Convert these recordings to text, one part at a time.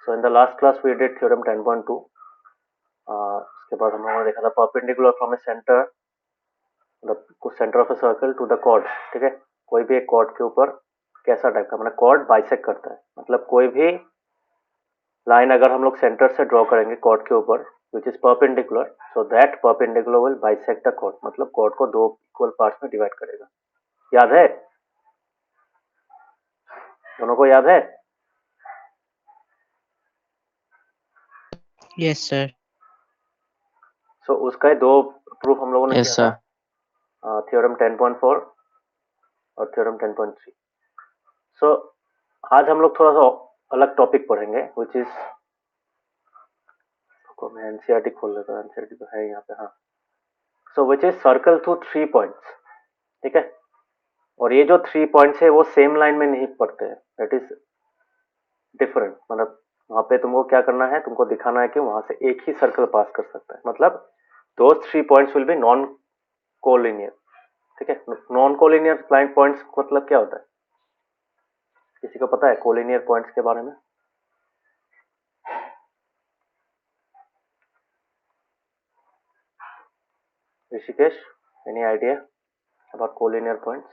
So in the last class we did theorem 10.2. उसके बाद हम लोगों ने देखा था perpendicular from a centre of a circle to the chord. ठीक है, कोई भी एक कॉर्ड के ऊपर कैसा टाइप का, मतलब कॉर्ड बाइसेक्ट करता है, मतलब कोई भी लाइन अगर हम लोग सेंटर से ड्रॉ करेंगे कॉर्ड के ऊपर which is perpendicular, so that perpendicular will bisect the chord, मतलब कॉर्ड को दो इक्वल पार्ट्स में डिवाइड करेगा. याद है? दोनों को याद है? Yes sir. सो उसका दो प्रूफ हम लोगों ने यस किया सर. था, थ्योरम 10.4 और थ्योरम 10.3. सो आज हम लोग थोड़ा सा अलग टॉपिक पढ़ेंगे विच इज, को मैं एनसीईआरटी खोल लेता हूँ, एनसीईआरटी तो है यहाँ पे. हाँ, so which is circle through 3 points. ठीक है, और ये जो 3 पॉइंट्स है वो सेम लाइन में नहीं पड़ते हैं, दैट इज डिफरेंट. मतलब वहां पे तुमको क्या करना है, तुमको दिखाना है कि वहां से एक ही सर्कल पास कर सकता है, मतलब दो 3 points will be non collinear. ठीक है, नॉन कोलिनियर लाइन पॉइंट्स मतलब क्या होता है, किसी को पता है कोलिनियर पॉइंट्स के बारे में? Rishikesh, any idea about collinear points?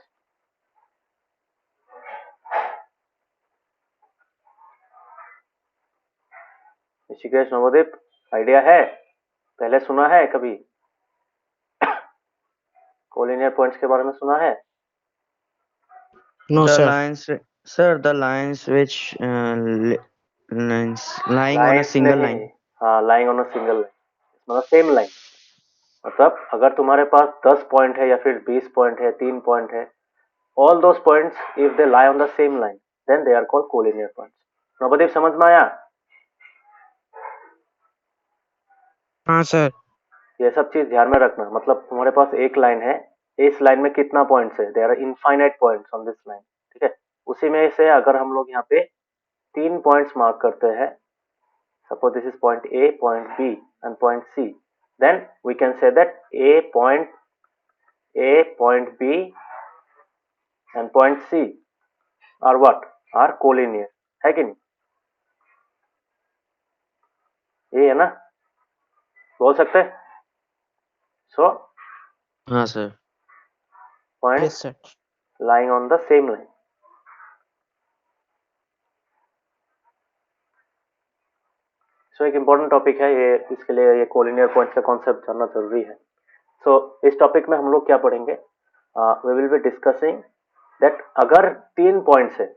Rishikesh, Navodeep, idea है? पहले सुना है कभी कोलिनियर पॉइंट्स के बारे में सुना है? No The sir. lines, sir, the lines which lines lying on a lines single नहीं, line. हाँ, lying on a single line, मतलब सेम लाइन. मतलब अगर तुम्हारे पास 10 पॉइंट है या फिर 20 पॉइंट है, 3 पॉइंट है, all those points if they lie on the same line then they are called collinear points. Navdeep, समझ में आया? हाँ सर. ये सब चीज ध्यान में रखना. मतलब तुम्हारे पास एक लाइन है, इस लाइन में कितना पॉइंट्स है, there are infinite points on this line. ठीक है, उसी में से अगर हम लोग यहाँ पे 3 पॉइंट्स मार्क करते हैं, suppose this is point A, point B and point C, then we can say that point B and point C are what? Are collinear. है कि नहीं? ये है ना, बोल सकते हैं. So हाँ sir. points yes sir. lying on the same line. सो एक इम्पोर्टेंट टॉपिक है ये, इसके लिए ये कोलिनियर पॉइंट्स का कॉन्सेप्ट जानना जरूरी है. सो इस टॉपिक में हम लोग क्या पढ़ेंगे, we will be discussing that अगर 3 पॉइंट्स है,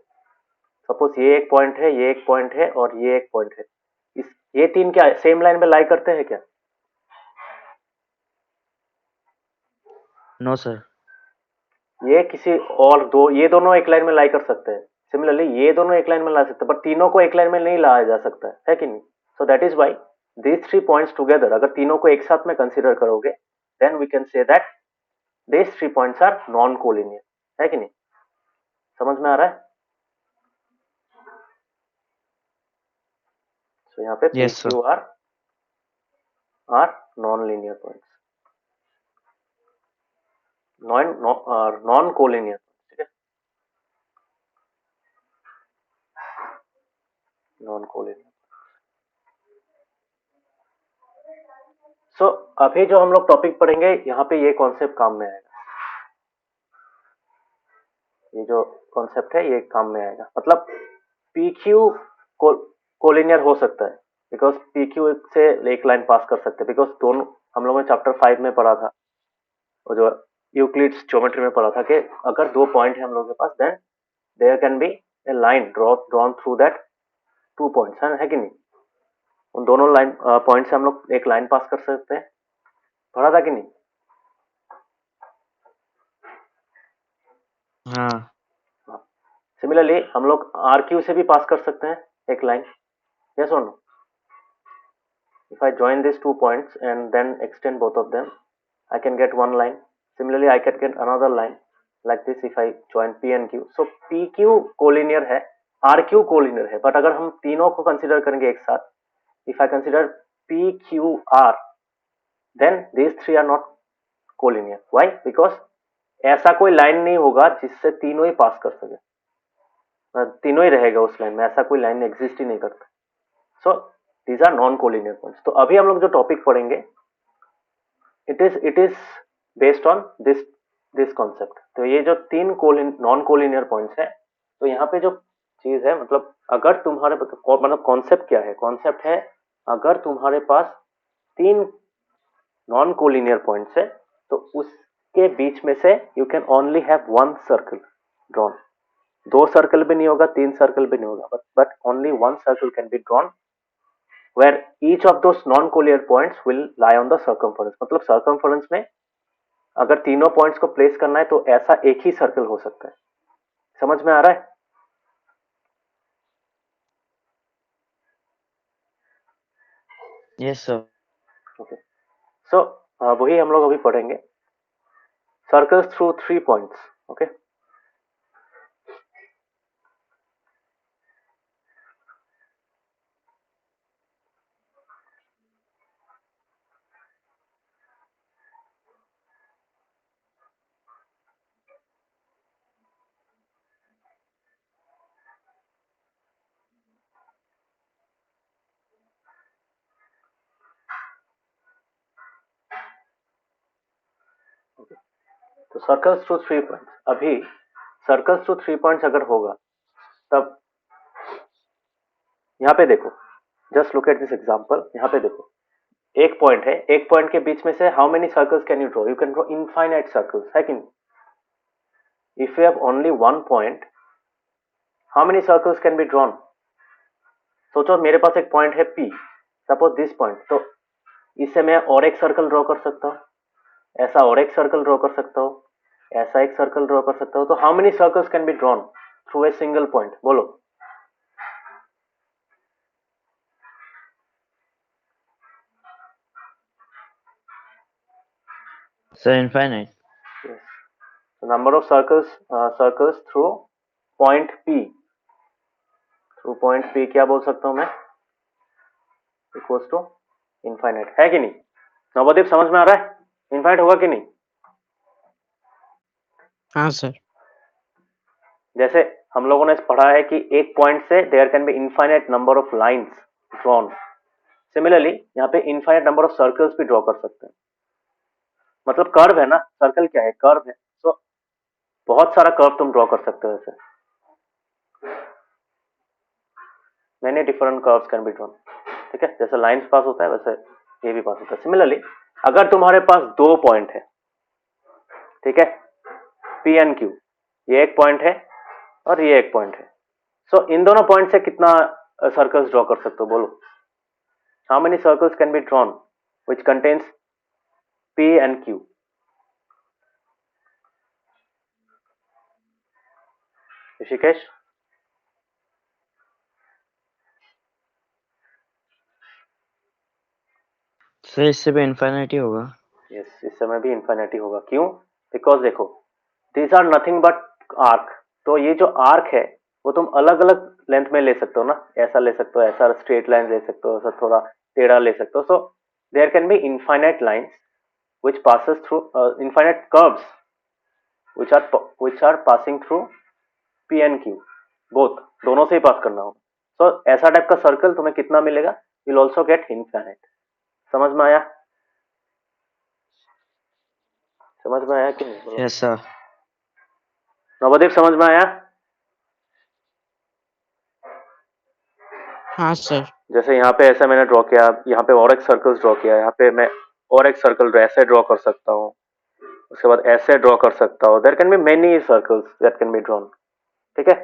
सपोज ये एक पॉइंट है, ये एक पॉइंट है और ये एक पॉइंट है, इस ये तीन क्या सेम लाइन में लाई करते हैं क्या? No sir. ये किसी और दो, ये दोनों एक लाइन में लाई कर सकते हैं. सिमिलरली ये दोनों एक लाइन में ला सकते हैं, पर तीनों को एक लाइन में नहीं लाया जा सकता है कि नहीं? So that is why these 3 points together, अगर तीनों को एक साथ में कंसीडर करोगे then we can say that these 3 points are non collinear. है कि नहीं? समझ में आ रहा है? सो यहाँ पे P Yes sir. Q R non linear points, non collinear. ठीक है, नॉन कोलिनियर. सो अभी जो हम लोग टॉपिक पढ़ेंगे यहाँ पे ये कॉन्सेप्ट काम में आएगा. ये जो कॉन्सेप्ट है ये काम में आएगा. मतलब पी क्यू कोलिनियर हो सकता है बिकॉज पी क्यू से एक लाइन पास कर सकते हैं, बिकॉज दोनों हम लोगों ने चैप्टर 5 में पढ़ा था, और जो यूक्लिड्स ज्योमेट्री में पढ़ा था कि अगर दो पॉइंट है हम लोगों के पास then there can be a line drawn through that 2 points, है कि नहीं? उन दोनों लाइन पॉइंट से हम लोग एक लाइन पास कर सकते हैं. पढ़ा था कि नहीं? हाँ. सिमिलरली हम लोग आर क्यू से भी पास कर सकते हैं एक लाइन. यस और no? If I join these 2 points and then extend both of them, I can get one line. Similarly, I can get another line like this if I join P and Q. So PQ collinear है, RQ collinear है, but अगर हम तीनों को consider करेंगे एक साथ, if I consider PQR, then these three are not collinear. Why? Because ऐसा कोई लाइन नहीं होगा जिससे तीनों ही पास कर सके, तीनों ही रहेगा उस लाइन में, ऐसा कोई लाइन एग्जिस्ट ही नहीं करता. So these are non collinear points. तो अभी हम लोग जो टॉपिक पढ़ेंगे it is based on this concept. तो ये जो तीन नॉन कोलिनियर पॉइंट्स है, तो यहाँ पे जो चीज है, मतलब अगर तुम्हारे मतलब कॉन्सेप्ट क्या है, कॉन्सेप्ट है अगर तुम्हारे पास तीन नॉन कोलिनियर पॉइंट्स है तो उसके बीच में से you can only have one circle drawn. दो सर्कल भी नहीं होगा, तीन सर्कल भी नहीं होगा, but only one circle can be drawn where each of those non-collinear points will lie on the circumference. मतलब circumference में अगर तीनों पॉइंट्स को प्लेस करना है तो ऐसा एक ही सर्कल हो सकता है. समझ में आ रहा है? Yes, sir. ओके. सो वही हम लोग अभी पढ़ेंगे. Circles through 3 points. ओके. तो सर्कल्स थ्रू 3 पॉइंट्स. अभी सर्कल्स थ्रू 3 पॉइंट्स अगर होगा तब यहाँ पे देखो, just look at this example. यहाँ पे देखो, एक पॉइंट है, एक पॉइंट के बीच में से how many circles can you draw? You can draw infinite circles, है कि नहीं? If you have only one point, how many circles can be drawn? सोचो मेरे पास एक पॉइंट है P, सपोज दिस पॉइंट. तो इससे मैं और एक सर्कल ड्रॉ कर सकता हूँ, ऐसा और एक सर्कल ड्रॉ कर सकता हूँ, ऐसा एक सर्कल ड्रॉ कर सकता हूँ. तो how many circles can be drawn through a single point? बोलो. Sir, infinite. Yes. So number of circles through point P. Through point P क्या बोल सकता हूँ मैं? इक्वल्स टू इनफाइनाइट, है कि नहीं? नवदीप समझ में आ रहा है? इनफाइनाइट होगा कि नहीं? हाँ सर. जैसे हम लोगों ने पढ़ा है कि एक पॉइंट से there can be infinite number of lines drawn. Similarly यहाँ पे इनफाइनाइट नंबर ऑफ सर्कल्स भी ड्रॉ कर सकते हैं. मतलब कर्व है ना, सर्कल क्या है? कर्व है. तो बहुत सारा कर्व तुम ड्रॉ कर सकते हो. ऐसे many different curves can be drawn. ठीक है, जैसे लाइंस पास होता है वैसे ये भी पास होता है. सिमिलरली अगर तुम्हारे पास दो पॉइंट है, ठीक है, P एंड Q, ये एक पॉइंट है और ये एक पॉइंट है. सो इन दोनों पॉइंट से कितना सर्कल्स ड्रॉ कर सकते हो? बोलो. How many circles can be drawn which contains P and Q? Rishikesh? Sir इससे भी infinity होगा. यस, इस समय भी इन्फिनिटी होगा. क्यों? बिकॉज देखो, these are nothing but arc. तो ये जो आर्क है वो तुम अलग अलग लेंथ में ले सकते हो ना. ऐसा ले सकते हो, ऐसा स्ट्रेट लाइन ले सकते हो, ऐसा थोड़ा टेढ़ा ले सकते हो. So there can be infinite lines which passes through infinite curves which are passing through P and Q. Both, दोनों से ही पास करना होगा. तो ऐसा टाइप का सर्कल तुम्हें कितना मिलेगा? Will also get infinite. समझ में आया? समझ में आया कि नहीं? Yes, sir. नवदीप समझ में आया? हाँ सर. जैसे यहाँ पे ऐसा मैंने ड्रॉ किया, यहाँ पे और एक सर्कल्स ड्रॉ किया, यहाँ पे मैं और एक सर्कल ऐसे ड्रॉ कर सकता हूँ, उसके बाद ऐसे ड्रॉ कर सकता हूँ. There can be many circles that can be drawn. ठीक है.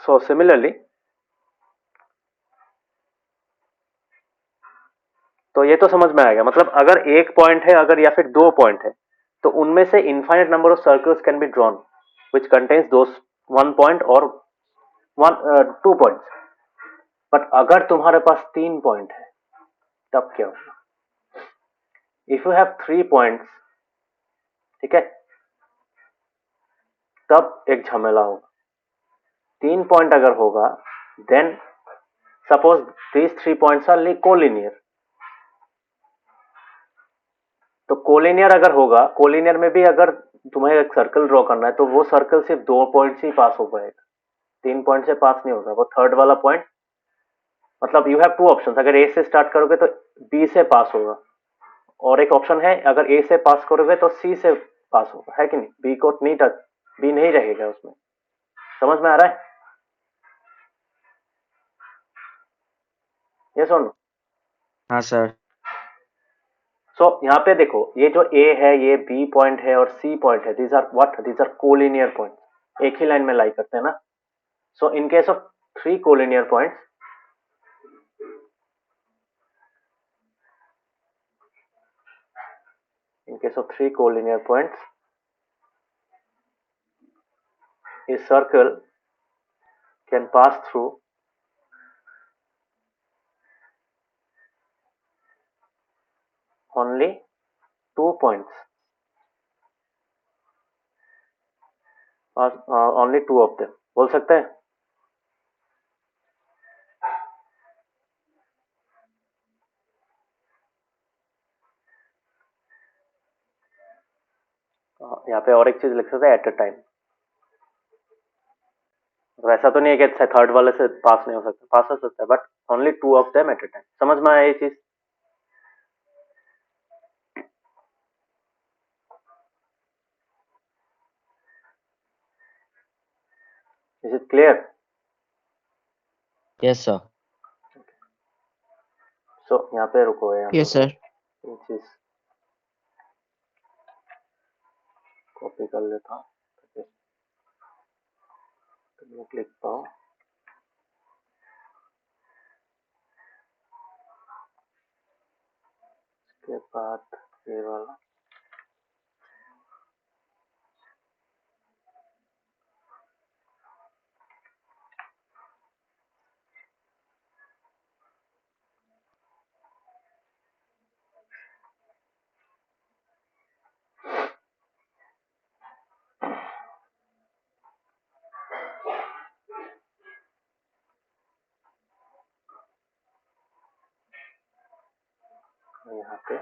सो सिमिलरली, तो ये तो समझ में आएगा. मतलब अगर एक पॉइंट है, अगर या फिर दो पॉइंट है, तो उनमें से infinite number of circles can be drawn which contains those one point और टू पॉइंट्स. बट अगर तुम्हारे पास तीन पॉइंट है तब क्या होगा? इफ यू हैव 3 पॉइंट्स, ठीक है, तब एक झमेला होगा. 3 पॉइंट अगर होगा, देन सपोज दीज 3 पॉइंट्स आर कोलिनियर. तो कोलिनियर अगर होगा, कोलिनियर में भी अगर तुम्हें एक सर्कल ड्रॉ करना है तो वो सर्कल सिर्फ दो पॉइंट से ही पास हो पाएगा. 3 पॉइंट से पास नहीं होगा, वो थर्ड वाला पॉइंट, मतलब यू हैव टू ऑप्शन, अगर ए से स्टार्ट करोगे तो बी से पास होगा, और एक ऑप्शन है अगर ए से पास करोगे तो सी से पास होगा, है कि नहीं? बी को नहीं टच, बी नहीं रहेगा उसमें। समझ में आ रहा है? ये सुन। हाँ सर। सो यहाँ पे देखो, ये जो ए है, ये बी पॉइंट है और सी पॉइंट है, these are what, these are collinear point, एक ही लाइन में लाई करते हैं ना। So in case of 3 collinear points, in case of 3 collinear points, a circle can pass through only 2 points, only 2 of them, बोल सकते हैं? यहाँ पे और एक चीज लिख सकते हैं, एट अ टाइम। वैसा तो नहीं है कि थर्ड वाले से पास नहीं हो सकता, पास हो सकता है, but only 2 of them at a time. समझ में आया ये चीज? Is it clear? Yes sir. So यहाँ पे रुको, यहाँ Yes, sir. ये चीज कॉपी कर लेता हूँ, लिख पाओ। इसके बाद ये वाला, यहाँ पे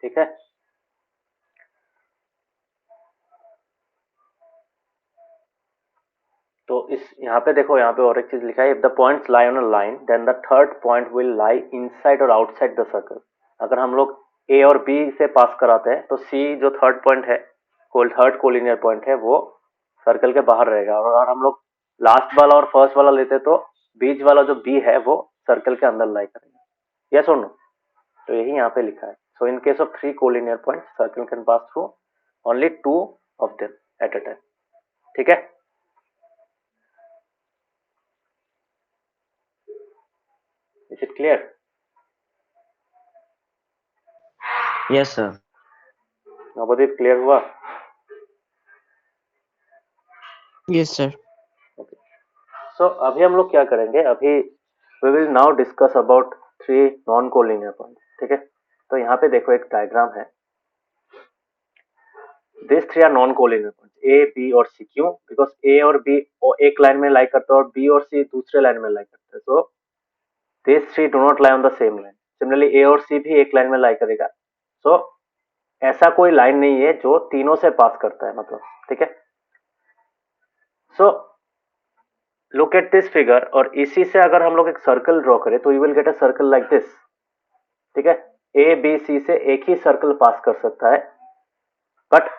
ठीक है। तो इस यहाँ पे देखो, यहाँ पे और एक चीज लिखा है, if the points lie on a line then the third point will lie inside और आउटसाइड द सर्कल। अगर हम लोग ए और बी से पास कराते हैं तो सी जो थर्ड पॉइंट है, थर्ड कोलिनियर पॉइंट है, वो सर्कल के बाहर रहेगा, और अगर हम लोग लास्ट वाला और फर्स्ट वाला लेते तो बीच वाला जो बी है वो सर्कल के अंदर लाई करेगा। यस और नो? तो यही यहाँ पे लिखा है। So in case of 3 collinear point, circle can pass through only 2 of them at a time. ठीक है? Is it clear? Yes sir. Navdeep, clear हुआ? Yes, sir. सो अभी हम लोग क्या करेंगे, अभी we will now discuss about 3 non collinear point. ठीक है? तो यहाँ पे देखो एक डायग्राम है, this 3 are non collinear point, A B और सी। क्यों? बिकॉज ए और बी एक लाइन में लाई करते हैं और बी और सी दूसरे लाइन में लाई करते हैं। So this 3 do not lie on the same line. Similarly A और सी भी एक लाइन में लाई करेगा। सो ऐसा कोई लाइन नहीं है जो तीनों से पास करता है, मतलब। ठीक है? So look at this figure, और इसी से अगर हम लोग एक सर्कल ड्रॉ करें तो you will get a circle like this. ठीक है? ए बी सी से एक ही सर्कल पास कर सकता है, बट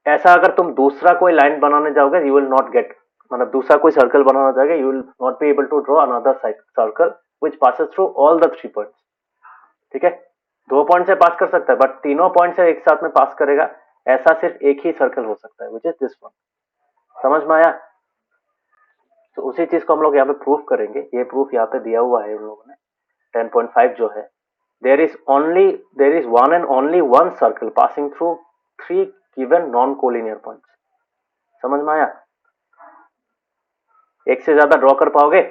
ऐसा अगर तुम दूसरा कोई लाइन बनाने जाओगे यू विल नॉट गेट, मतलब दूसरा कोई सर्कल बनाना चाहोगे you will not be able to draw another circle which passes through all the 3 points. ठीक है? 2 पॉइंट से पास कर सकता है, बट तीनों पॉइंट से एक साथ में पास करेगा, ऐसा सिर्फ एक ही सर्कल हो सकता है, विच इज दिस वन। समझ में आया? तो उसी चीज को हम लोग यहाँ पे प्रूफ करेंगे। ये प्रूफ यहाँ पे दिया हुआ है उन लोगों ने 10.5 जो है, there is one and only one circle passing through 3 given non collinear points. समझ में आया? एक से ज्यादा ड्रॉ कर पाओगे?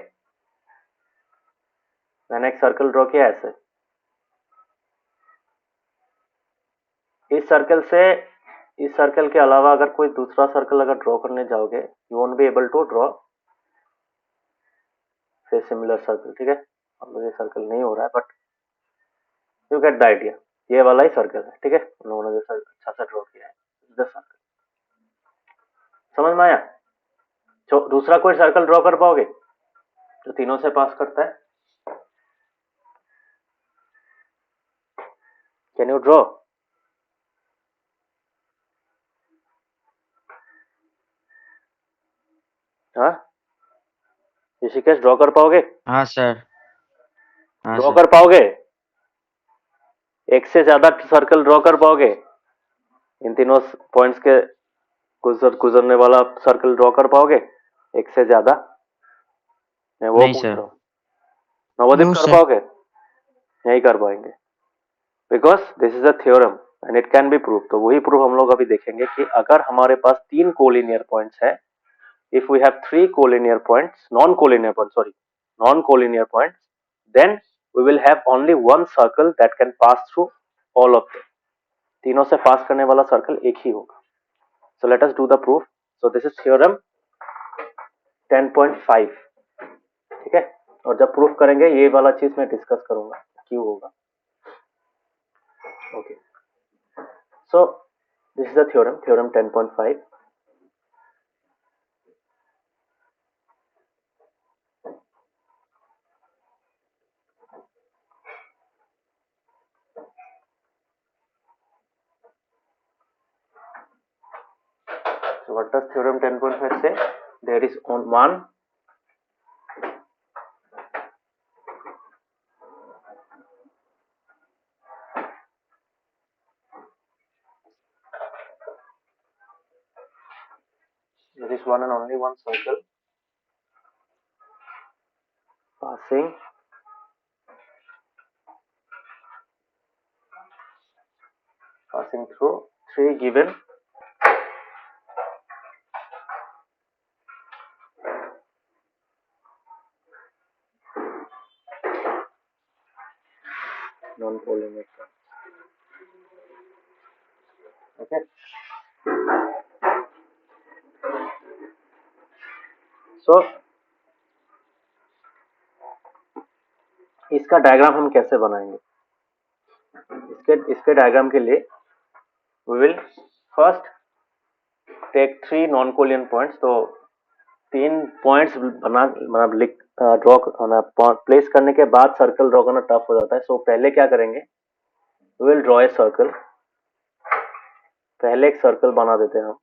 मैंने एक सर्कल ड्रॉ किया ऐसे, इस सर्कल के अलावा अगर कोई दूसरा सर्कल अगर ड्रॉ करने जाओगे, you won't be able to draw say similar circle. ठीक है, अब मुझे सर्कल नहीं हो रहा है but you get the idea. ये वाला ही सर्कल है। ठीक है, उन लोगों ने जैसा अच्छा सा ड्रॉ किया है द सर्कल। समझ में आया? दूसरा कोई सर्कल ड्रॉ कर पाओगे जो तीनों से पास करता है? Can you draw? हाँ ऋषिकेश, ड्रॉ कर पाओगे? हाँ सर। हाँ ड्रॉ सर। कर पाओगे? एक से ज्यादा सर्कल ड्रॉ कर पाओगे? इन तीनों पॉइंट्स के गुजरने वाला सर्कल ड्रॉ कर पाओगे एक से ज्यादा? मैं वो नहीं पूछ सर। रहा हूँ। नवोदीप No, कर sir. पाओगे? नहीं कर पाएंगे, because this is a theorem and it can be prove. तो वही प्रूफ हम लोग अभी देखेंगे कि अगर हमारे पास 3 कोलिनियर पॉइंट्स है, if we have 3 collinear points, non collinear points, then we will have only one circle that can pass through all of them. तीनों से पास करने वाला सर्कल एक ही होगा। So let us do the proof. So this is theorem 10.5. ठीक है, और जब प्रूफ करेंगे ये वाला चीज मैं डिस्कस करूंगा क्यों होगा। Okay, so this is the theorem 10.5. So what does theorem 10.5 say? There is on one and only one circle passing through 3 given non-collinear points. Okay, so इसका डायग्राम हम कैसे बनाएंगे? इसके डायग्राम के लिए we will first take 3 non-collinear points. तो 3 points बना लिख ड्रॉ प्लेस करने के बाद सर्कल ड्रॉ करना टफ हो जाता है। सो पहले क्या करेंगे, we will draw a circle. पहले एक सर्कल बना देते हैं हम।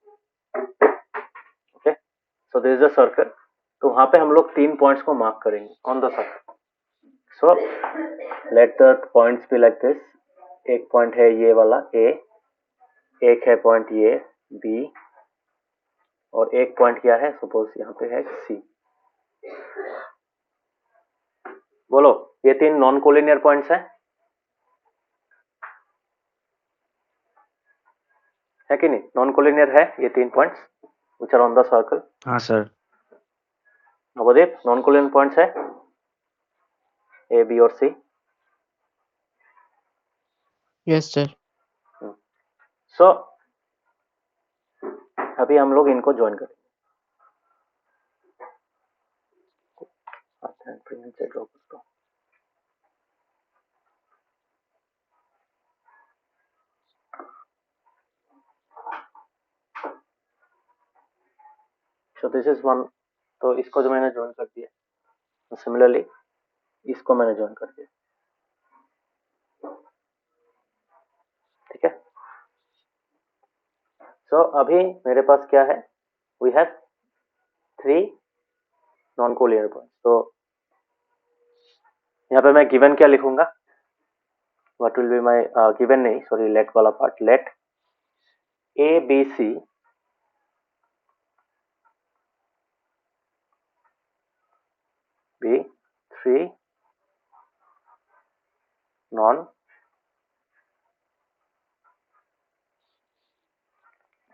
Okay, so this is a circle. तो वहां पे हम लोग 3 पॉइंट्स को मार्क करेंगे on the circle. So let the points B like this. एक पॉइंट है ये वाला ए, एक है पॉइंट ये बी, और एक पॉइंट क्या है, सपोज यहाँ पे है सी। बोलो, ये 3 नॉन कोलिनियर पॉइंट्स हैं, है कि नहीं? नॉन कोलिनियर है ये 3 points which are on the circle. हाँ sir. Navdeep, non collinear points है ए बी और सी। Yes, sir. सो अभी हम लोग इनको ज्वाइन करेंगे। नीचे ड्रॉ करता हूँ। सो दिस इज वन। तो इसको जो मैंने ज्वाइन कर दिया, सिमिलरली इसको मैंने ज्वाइन कर दिया। ठीक है, सो अभी मेरे पास क्या है, we have 3 non collinear points. तो यहाँ पे मैं गिवन क्या लिखूंगा, what will be my given नहीं, सॉरी, लेट वाला part, let A B C be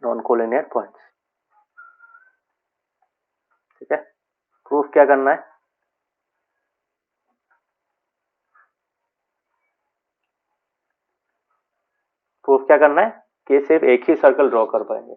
non collinear points. ठीक है, प्रूफ क्या करना है? प्रूफ क्या करना है कि सिर्फ एक ही सर्कल ड्रॉ कर पाएंगे।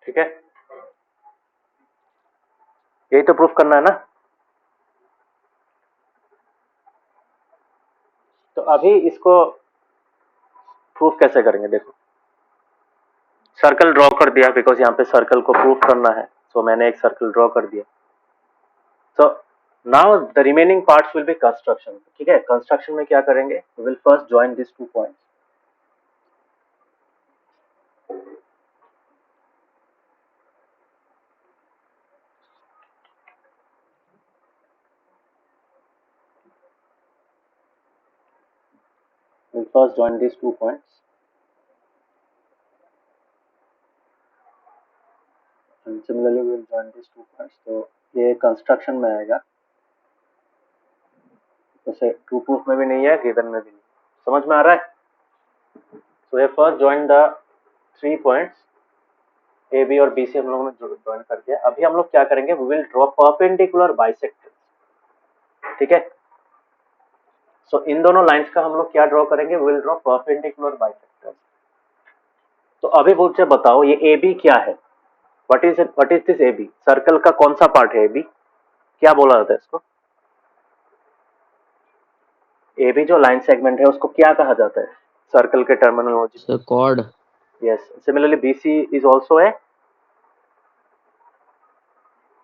ठीक है, यही तो प्रूफ करना है ना। तो अभी इसको प्रूफ कैसे करेंगे? देखो, सर्कल ड्रॉ कर दिया, बिकॉज यहाँ पे सर्कल को प्रूफ करना है, सो मैंने एक सर्कल ड्रॉ कर दिया। So now the remaining parts will be construction. ठीक है, कंस्ट्रक्शन में क्या करेंगे? We will first join this 2 points. We'll first join these 2 points and similarly we'll join these 2 points. तो ये कंस्ट्रक्शन में आएगा, जैसे ट्रू प्रूफ में भी नहीं है, गिवन में भी नहीं। समझ में आ रहा है? So we first join the 3 points A B और बी से हम लोगों ने ज्वाइन कर दिया। अभी हम लोग क्या करेंगे? We will draw perpendicular bisector. ठीक है, सो इन दोनों लाइंस का हम लोग क्या ड्रॉ करेंगे? We will draw perpendicular bisector. तो अभी मुझे बताओ, ये ए बी क्या है? What is this A B? Circle का कौन सा पार्ट है ए बी? क्या बोला जाता है इसको? ए बी जो लाइन सेगमेंट है उसको क्या कहा जाता है सर्कल के terminology? So chord. Yes, similarly BC is also A,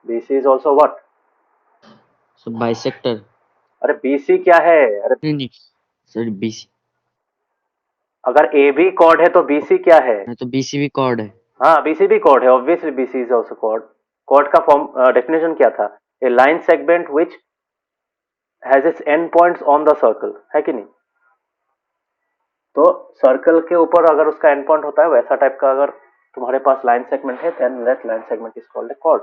BC is also what? So bisector. अरे बीसी क्या है? अरे नहीं, सर BC. अगर ए बी कॉर्ड है तो बीसी क्या है? तो BC भी chord है। हाँ, बीसी भी कॉर्ड है, obviously BC is also chord. Chord का फॉर्म डेफिनेशन क्या था? A line segment which has its end points on the circle, है कि नहीं? तो सर्कल के ऊपर अगर उसका एंड पॉइंट होता है, वैसा टाइप का अगर तुम्हारे पास लाइन सेगमेंट है, then that line segment is called a chord.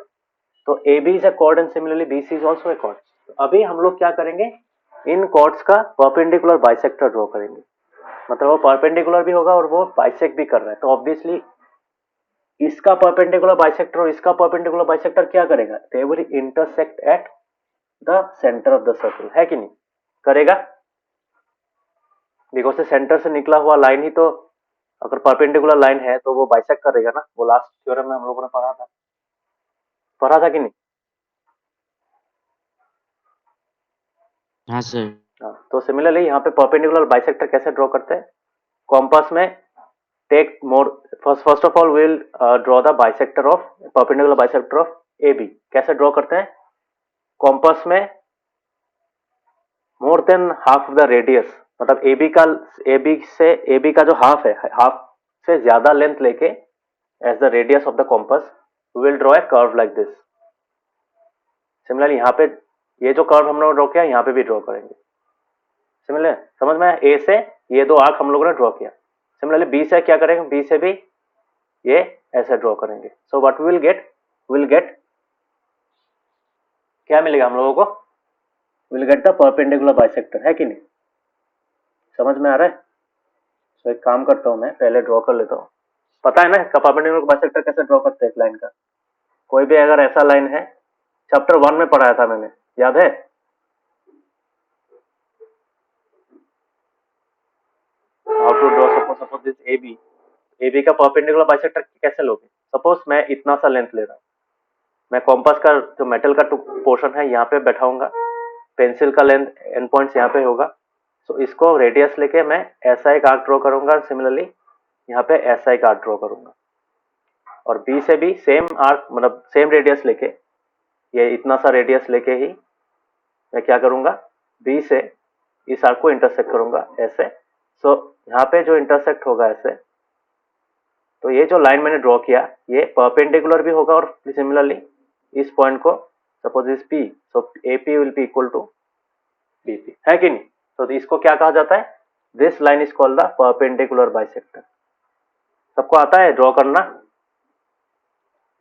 तो A B is a chord and similarly BC is also a chord. तो अभी हम लोग क्या करेंगे? इन कॉर्ड्स का परपेंडिकुलर बाइसेक्टर ड्रॉ करेंगे। मतलब वो परपेंडिकुलर भी होगा और वो बाइसेक्ट भी कर रहा है, तो ऑब्वियसली इसका परपेंडिकुलर बाइसेक्टर और इसका परपेंडिकुलर बाइसेक्टर क्या करेगा? They will intersect at the centre of the circle, है कि नहीं? करेगा, बिकॉज से सेंटर से निकला हुआ लाइन ही तो, अगर परपेंडिकुलर लाइन है तो वो बाइसेक्ट करेगा ना। वो लास्ट थ्योरम में हम लोगों ने पढ़ा था कि नहीं? हाँ सर। हाँ, तो सिमिलरली यहाँ पे परपेंडिकुलर बाइसेक्टर कैसे ड्रॉ करते हैं? कॉम्पास में take more, first of all will draw the bisector of, perpendicular bisector of A B. कैसे ड्रॉ करते हैं? कॉम्पास में more than half the radius, मतलब ए बी का जो हाफ है, हाफ से ज्यादा लेंथ लेके as the radius of the compass will draw a curve like this. Similarly यहाँ पे ये जो कर्व हम लोग ड्रॉ किया, यहाँ पे भी ड्रॉ करेंगे। सिमिलर समझ में? ए से ये दो आर्क हम लोगों ने ड्रॉ किया, सिमिलरली बी से क्या करेंगे? बी से भी ये ऐसे ड्रॉ करेंगे। सो व्हाट विल गेट क्या मिलेगा हम लोगों को? Will get the perpendicular bisector, है कि नहीं? समझ में आ रहा है? सो एक काम करता हूं, मैं पहले ड्रॉ कर लेता हूं। पता है ना परपेंडिकुलर बाइसेक्टर कैसे ड्रॉ करते हैं एक लाइन का? कोई भी अगर ऐसा लाइन है, चैप्टर 1 में पढ़ाया था मैंने, याद है? How to draw suppose this A B का परपेंडिकुलर बाइसेक्टर कैसे लोगे? सपोज मैं इतना सा लेंथ ले रहा हूँ, मैं कॉम्पास का जो मेटल का पोर्शन है यहाँ पे बैठाऊंगा, पेंसिल का लेंथ एंड पॉइंट्स यहाँ पे होगा। सो इसको रेडियस लेके मैं ऐसा एक आर्क ड्रॉ करूंगा, सिमिलरली यहाँ पे ऐसा एक आर्क ड्रॉ करूंगा। और बी से भी सेम आर्क मतलब सेम रेडियस लेके, ये इतना सा रेडियस लेके ही मैं क्या करूंगा, बी से इस आर्क को इंटरसेक्ट करूंगा ऐसे। सो यहाँ पे जो इंटरसेक्ट होगा ऐसे, तो ये जो लाइन मैंने ड्रॉ किया ये परपेंडिकुलर भी होगा और सिमिलरली इस पॉइंट को सपोज इस P, so A P will be equal to B P, है कि नहीं। तो इसको क्या कहा जाता है, this line is called the perpendicular bisector. सबको आता है ड्रॉ करना,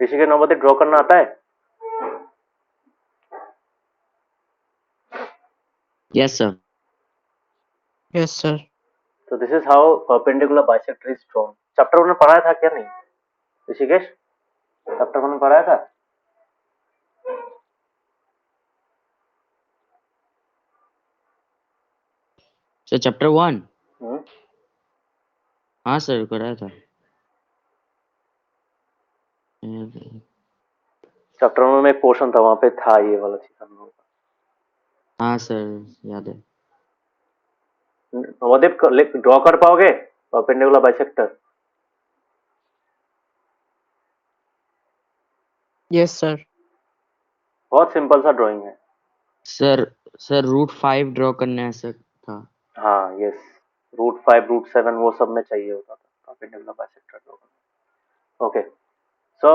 ऋषिकेश नवोदय ड्रॉ करना आता है? Yes, sir. Yes, sir. तो this is how perpendicular bisector is drawn. Chapter 1 में पढ़ाया था क्या नहीं ऋषिकेश? चैप्टर 1 में पढ़ाया था? So chapter 1. हम्म, हाँ सर कराया था। चैप्टर 1 में एक पोर्शन था, वहां पे था ये वाला चीज हम लोग का। हाँ सर याद है। नवोदय ड्रॉ कर पाओगे परपेंडिकुलर बाइसेक्टर? Yes, sir. बहुत सिंपल सा ड्राइंग है। सर √5 ड्रॉ करना है सर था। हाँ यस, √5 √7 वो सब में चाहिए होता था परपेंडिकुलर बाइसेक्टर ड्रॉ करना। ओके, सो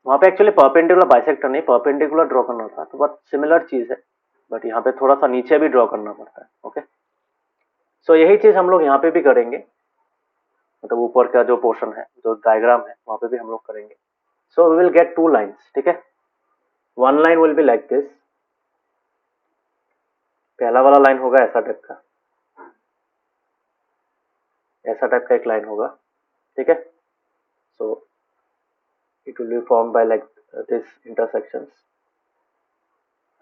वहाँ पे एक्चुअली परपेंडिकुलर बाइसेक्टर नहीं, परपेंडिकुलर ड्रॉ करना था, तो बहुत सिमिलर चीज है, बट यहाँ पे थोड़ा सा नीचे भी ड्रॉ करना पड़ता है। ओके, सो यही चीज हम लोग यहाँ पे भी करेंगे, मतलब ऊपर का जो पोर्शन है, जो डायग्राम है, वहाँ पे भी हम लोग करेंगे। So we will get 2 lines, ठीक है। One line will be like this, पहला वाला लाइन होगा ऐसा टाइप का, ऐसा टाइप का एक लाइन होगा, ठीक है। So it will be form by like this intersections,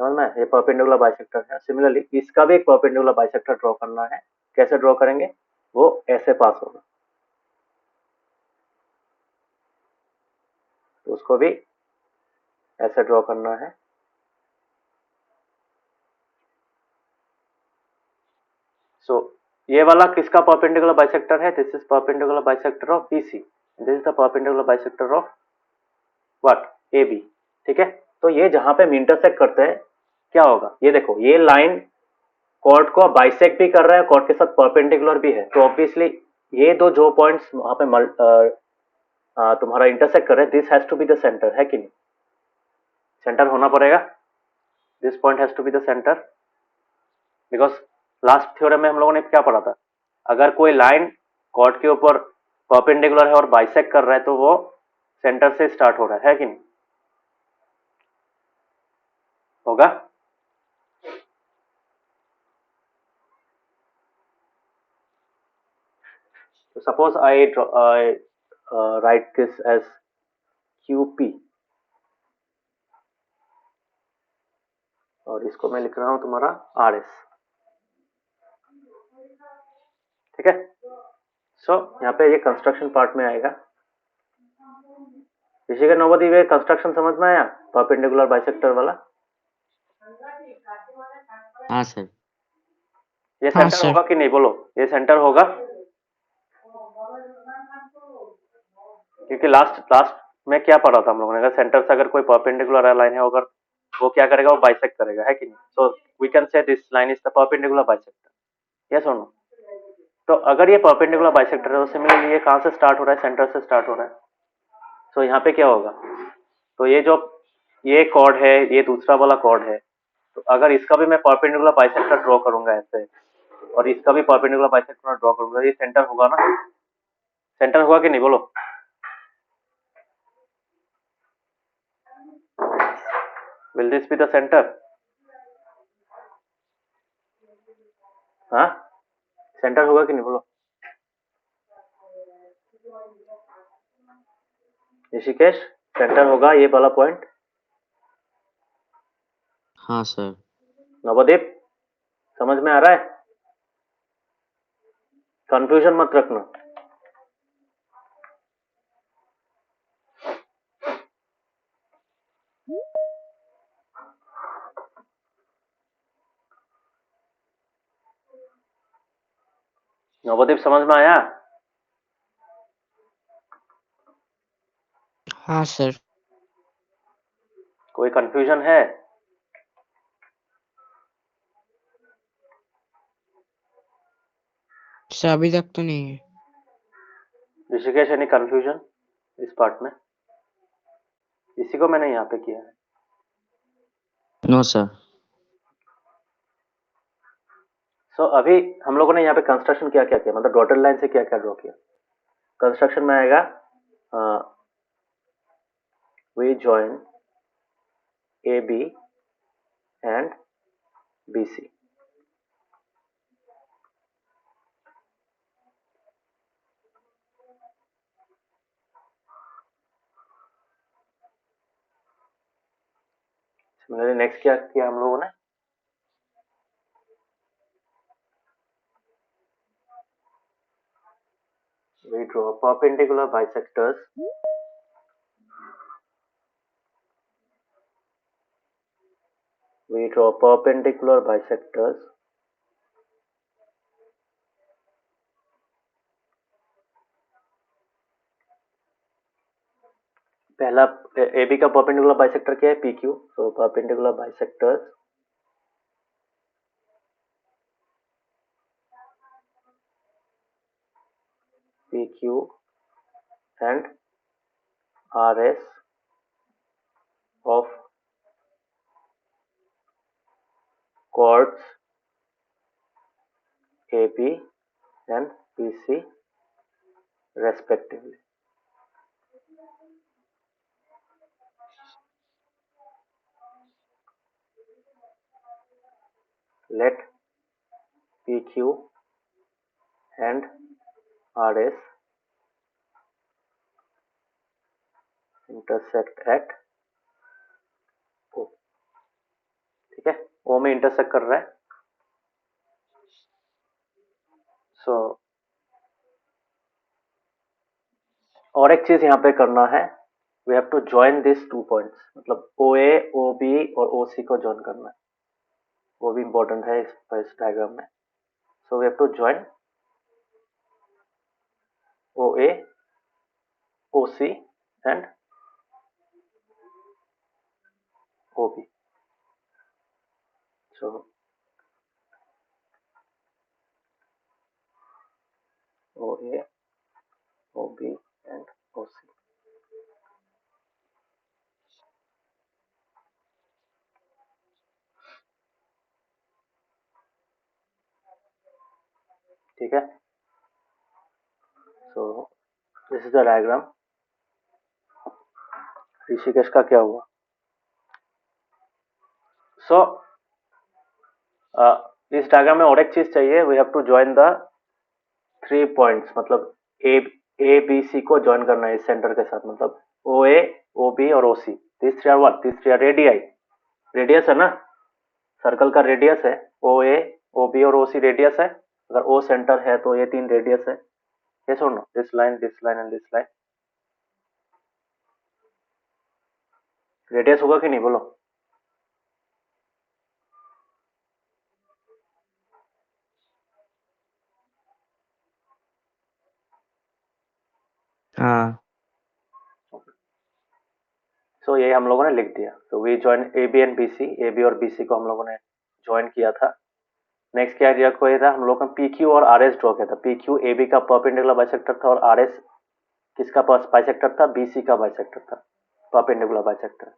समझ में? ये परपेंडिकुलर बाइसेक्टर है। सिमिलरली इसका भी एक परपेंडिकुलर बाइसेक्टर ड्रॉ करना है। कैसे ड्रॉ करेंगे, वो ऐसे पास होगा, तो उसको भी ऐसे ड्रॉ करना है। सो ये वाला किसका परपेंडिकुलर बाइसेक्टर है? This is perpendicular bisector of BC, this is the perpendicular bisector of what, A B, ठीक है। तो ये जहां पे हम इंटरसेक्ट करते हैं क्या होगा, ये देखो ये लाइन कॉर्ड को बाइसेक्ट भी कर रहा है, कॉर्ड के साथ परपेंडिकुलर भी है, तो ऑब्वियसली ये दो जो पॉइंट्स वहां पे तुम्हारा इंटरसेक्ट कर रहे हैं, this has to be the centre, है कि नहीं? सेंटर होना पड़ेगा, this point has to be the centre, because last theorem में हम लोगों ने क्या पढ़ा था, अगर कोई लाइन कॉर्ड के ऊपर परपेंडिकुलर है और बाइसेक्ट कर रहा है तो वो सेंटर से स्टार्ट हो रहा है कि नहीं? होगा? So suppose I write this as QP और इसको मैं लिख रहा हूं तुम्हारा RS, ठीक है। सो यहाँ पे ये कंस्ट्रक्शन पार्ट में आएगा। ऋषिकेश नवोदय ये कंस्ट्रक्शन समझ में आया परपेंडिकुलर बाइसेक्टर वाला? हाँ सर। ये हाँ, सेंटर sir. होगा कि नहीं, बोलो ये सेंटर होगा? क्योंकि लास्ट लास्ट में क्या पढ़ा था हम लोगों ने, अगर सेंटर से अगर कोई परपेंडिकुलर लाइन है अगर वो क्या करेगा, वो बाइसेक्ट करेगा, है कि नहीं? So we can say this line is the perpendicular bisector, yes और नो? तो अगर ये परपेंडिकुलर बाइसेक्टर है तो सिमिलरली ये कहाँ से स्टार्ट हो रहा है, सेंटर से स्टार्ट हो रहा है। सो यहाँ पे क्या होगा, तो ये जो ये कॉर्ड है, ये दूसरा वाला कॉर्ड है, तो अगर इसका भी मैं परपेंडिकुलर बाइसेक्टर ड्रॉ करूंगा ऐसे, और इसका भी परपेंडिकुलर बाइसेक्टर ड्रॉ करूंगा, ये सेंटर होगा ना? सेंटर होगा कि नहीं, बोलो? Will this B the centre? हाँ, सेंटर होगा कि नहीं, बोलो? ऋषिकेश, सेंटर होगा ये वाला पॉइंट? हाँ सर। नवदीप, समझ में आ रहा है? कंफ्यूजन मत रखना। नवदीप समझ में आया? हाँ सर। कोई कंफ्यूजन है? सर अभी तक तो नहीं है। ऋषिकेश, एनी कंफ्यूजन इस पार्ट में? इसी को मैंने यहाँ पे किया है। No sir. सो अभी हम लोगों ने यहाँ पे कंस्ट्रक्शन क्या क्या किया, मतलब डॉटेड लाइन से क्या क्या ड्रॉ किया। कंस्ट्रक्शन में आएगा we join A B and B C. Next क्या किया हम लोगों ने? We draw perpendicular bisectors पहला ए बी का परपेंडिकुलर बाइसेक्टर क्या है? P Q. So perpendicular bisectors P Q and R S of chords AB and BC respectively. Let PQ and RS intersect at O. ठीक है, O में intersect कर रहा है। सो और एक चीज यहाँ पे करना है, we have to join this 2 points, मतलब OA, OB और OC को ज्वाइन करना है। वो भी इंपॉर्टेंट है इस डायग्राम में। So we have to join OA, OC and OB. So OA, OB and OC. ठीक है, so this is the diagram. Rishikesh का क्या हुआ? सो इस डायग्राम में और एक चीज चाहिए, we have to join the 3 points, मतलब ए बी सी को ज्वाइन करना है इस सेंटर के साथ, मतलब ओ ए, ओ बी और O C. This three are what? This three are radii. Radius है ना, सर्कल का रेडियस है। ओ ए, ओ बी और ओ सी रेडियस है। अगर ओ सेंटर है तो ये 3 रेडियस है। यस और no? This line and this line radius होगा कि नहीं, बोलो? हाँ सो ये हम लोगों ने लिख दिया। तो we join A B and B C, A B और बी सी को हम लोगों ने ज्वाइन किया था। नेक्स्ट क्या दिया कोई था, हम लोग ने पी क्यू और आर एस ड्रॉ किया था। पी क्यू ए बी का परपेंडिकुलर बाइसेक्टर था और आर एस किसका बाइसेक्टर था? बी सी का बाइसेक्टर था, परपेंडिकुलर बाइसेक्टर।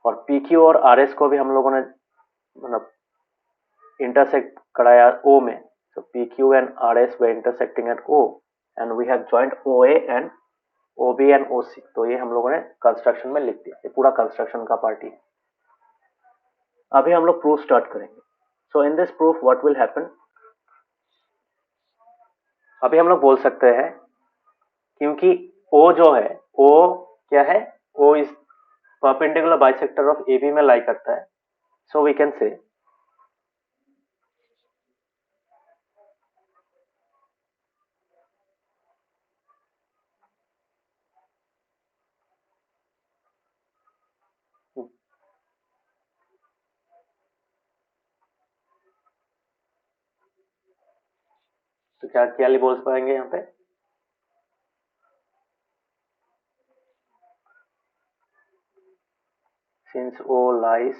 और पी क्यू और आर एस को भी हम लोगों ने मतलब इंटरसेक्ट कराया ओ में। so PQ and RS were intersecting at O and we have joined OA and OB and OC। तो ये हम लोगों ने कंस्ट्रक्शन में लिख दिया। ये पूरा कंस्ट्रक्शन का पार्ट ही है। अभी हम लोग प्रूफ स्टार्ट करेंगे। So in this proof what will happen, अभी हम लोग बोल सकते हैं, क्योंकि O जो है, O क्या है? O is perpendicular bisector of AB में लाई करता है। सो वी कैन से तो क्या बोल पाएंगे यहाँ पे? since O lies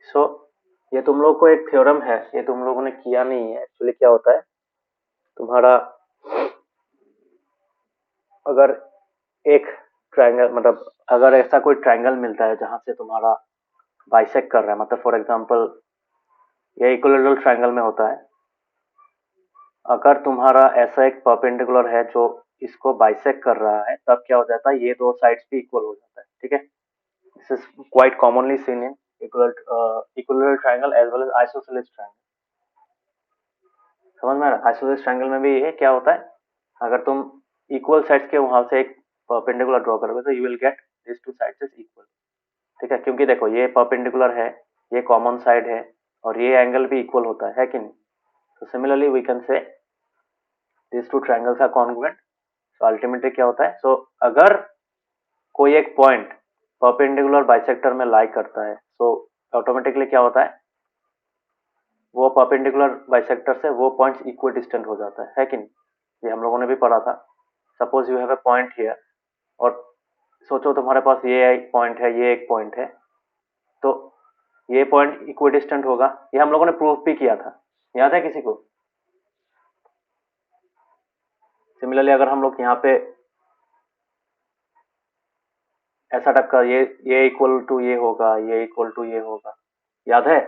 सो ये तुम लोग को एक थ्योरम है, ये तुम लोगों ने किया नहीं है। एक्चुअली क्या होता है, तुम्हारा अगर एक ट्रायंगल मतलब अगर ऐसा कोई ट्रायंगल मिलता है जहां से तुम्हारा बाइसेक्ट कर रहा है, मतलब फॉर एग्जांपल ये इक्विलैटरल ट्रायंगल में होता है, अगर तुम्हारा ऐसा एक परपेंडिकुलर है जो इसको बाइसेक्ट कर रहा है, तब क्या हो जाता है, ये दो साइड्स भी इक्वल हो जाता है। ठीक है, this is quite commonly seen in equilateral triangle as well as isosceles triangle. समझ में आ रहा है? आइसोसेलेस ट्रायंगल में भी ये क्या होता है, अगर तुम इक्वल साइड्स के वहां से एक परपेंडिकुलर ड्रॉ करोगे तो you will get this two sides is equal. ठीक है, क्योंकि देखो ये परपेंडिकुलर है, ये कॉमन साइड है और ये एंगल भी इक्वल होता है कि नहीं। तो similarly we can say this two triangles are congruent. So ultimately क्या होता है, सो अगर कोई एक पॉइंट परपेंडिकुलर बाइसेक्टर में लाई करता है, सो ऑटोमेटिकली क्या होता है, वो परपेंडिकुलर बाइसेक्टर से वो पॉइंट्स इक्वल डिस्टेंट हो जाता है कि नहीं। ये हम लोगों ने भी पढ़ा था। Suppose you have a point here, और सोचो तुम्हारे पास ये एक पॉइंट है, ये एक पॉइंट है, तो ये पॉइंट इक्वल डिस्टेंट होगा। ये हम लोगों ने प्रूफ भी किया था, याद है किसी को? सिमिलरली अगर हम लोग यहाँ पे ऐसा टाइप का ये इक्वल टू ये होगा, ये इक्वल टू ये होगा, याद है?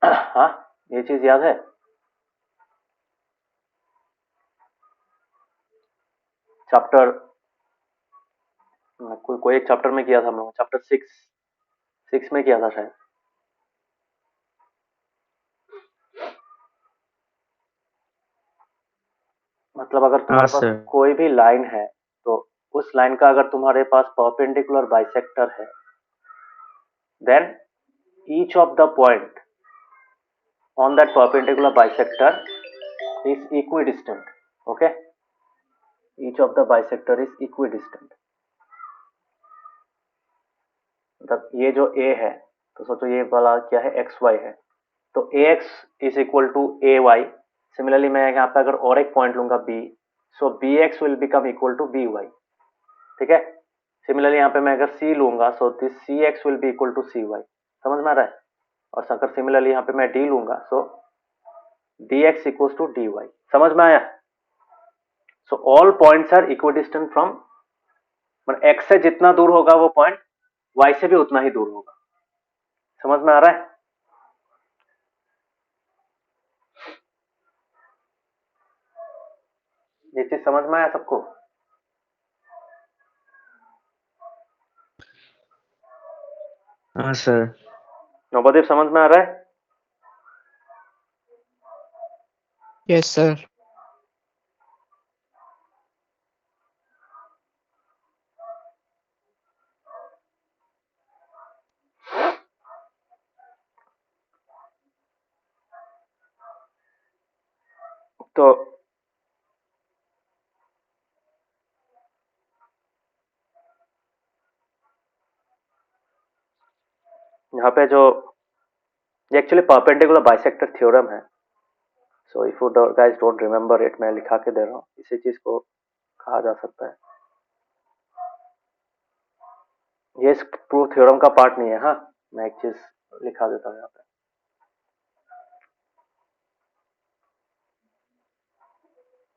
हाँ, ये चीज याद है? चैप्टर कोई एक चैप्टर में किया था हम लोग, चैप्टर 6 में किया था शायद। मतलब अगर तुम्हारे पास सर। कोई भी लाइन है, तो उस लाइन का अगर तुम्हारे पास परपेंडिकुलर बाइसेक्टर है, then each of the point on that perpendicular bisector is equidistant. Okay, each of the bisector is equidistant। मतलब ये जो a है, तो सोचो ये वाला क्या है, xy है, तो ax is equal to ay। Similarly मैं यहाँ पे अगर और एक पॉइंट लूंगा b, सो bx will become equal to by। ठीक है, सिमिलरली यहाँ पे मैं अगर c लूंगा, so this cx will be equal to cy। समझ में आ रहा है? और अगर सिमिलरली यहाँ पे मैं d लूंगा, so dx equal to dy। समझ में आया? So all points are equidistant from, मतलब x से जितना दूर होगा वो पॉइंट y से भी उतना ही दूर होगा। समझ में आ रहा है? ये चीज समझ में आया सबको? हाँ सर। नवदीप समझ में आ रहा है? Yes sir. तो यहाँ पे जो ये एक्चुअली परपेंडिकुलर बाइसेक्टर थ्योरम है। So if you guys don't remember it, मैं लिखा के दे रहा हूँ, इसी चीज को कहा जा सकता है। ये इस प्रूफ थ्योरम का पार्ट नहीं है। हाँ, मैं एक चीज लिखा देता हूँ यहाँ पे,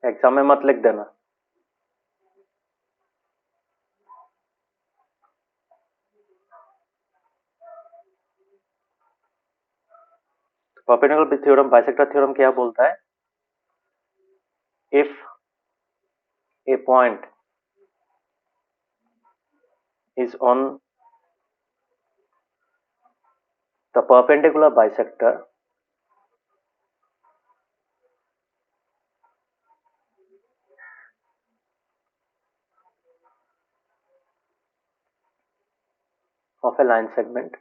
एग्जाम में मत लिख देना। परपेंडिकुलर थ्योरम, बाइसेक्टर थ्योरम क्या बोलता है, if A point is on the perpendicular bisector of a line segment,